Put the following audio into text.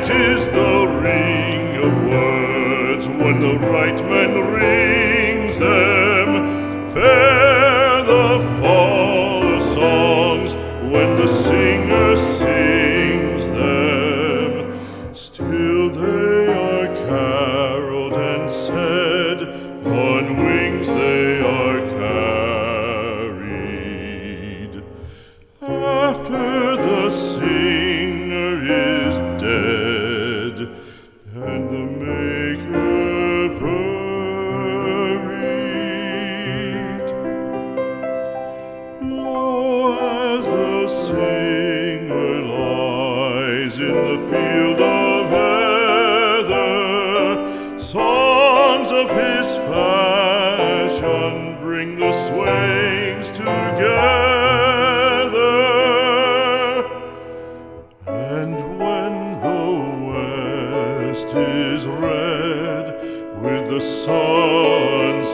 Sweet is the ring of words when the right man rings them. Fair the fall of songs when the singer sings them. Still they are caroled and said, on wings they are carried. After the singer is dead and the maker buried, lo, as the singer lies in the field of heather, songs of his fashion bring the swains together. And when the west is red with the sunset